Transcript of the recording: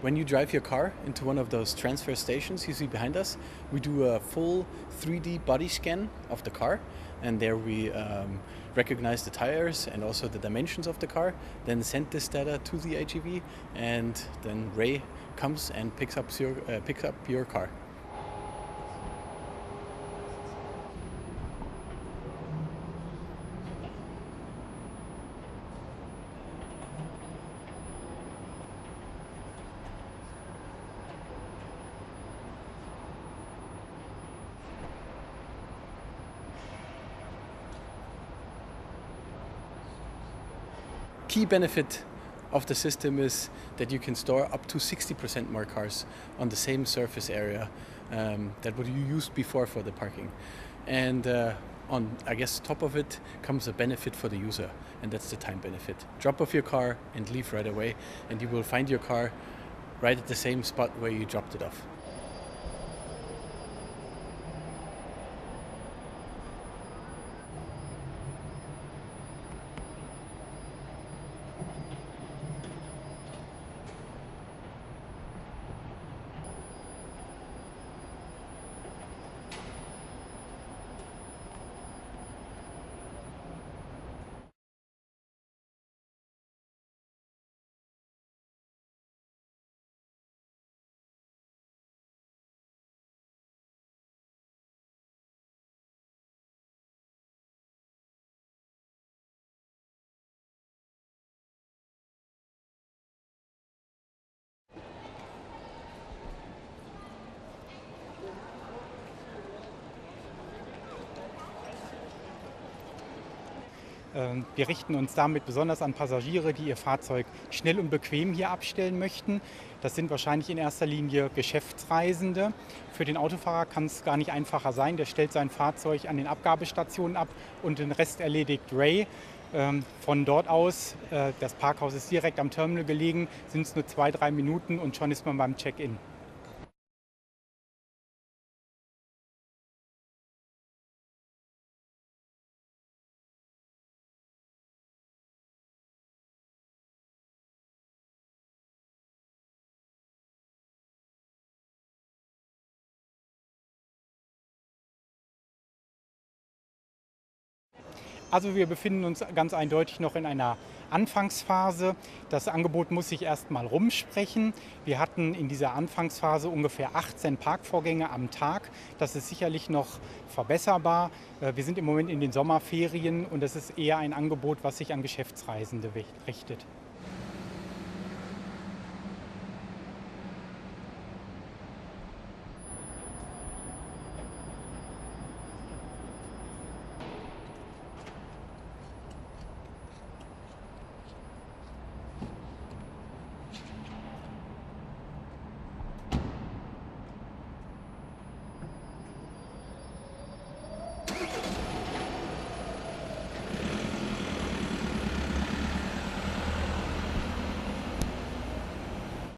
When you drive your car into one of those transfer stations you see behind us, we do a full 3D body scan of the car, and there we recognize the tires and also the dimensions of the car, then send this data to the AGV, and then Ray comes and picks up your car. Key benefit of the system is that you can store up to 60% more cars on the same surface area that what you used before for the parking. And on, I guess, top of it comes a benefit for the user, and that's the time benefit. Drop off your car and leave right away, and you will find your car right at the same spot where you dropped it off. Wir richten uns damit besonders an Passagiere, die ihr Fahrzeug schnell und bequem hier abstellen möchten. Das sind wahrscheinlich in erster Linie Geschäftsreisende. Für den Autofahrer kann es gar nicht einfacher sein. Der stellt sein Fahrzeug an den Abgabestationen ab und den Rest erledigt Ray. Von dort aus, das Parkhaus ist direkt am Terminal gelegen, sind es nur 2-3 Minuten und schon ist man beim Check-in. Also wir befinden uns ganz eindeutig noch in einer Anfangsphase. Das Angebot muss sich erst mal rumsprechen. Wir hatten in dieser Anfangsphase ungefähr 18 Parkvorgänge am Tag. Das ist sicherlich noch verbesserbar. Wir sind im Moment in den Sommerferien und das ist eher ein Angebot, was sich an Geschäftsreisende richtet.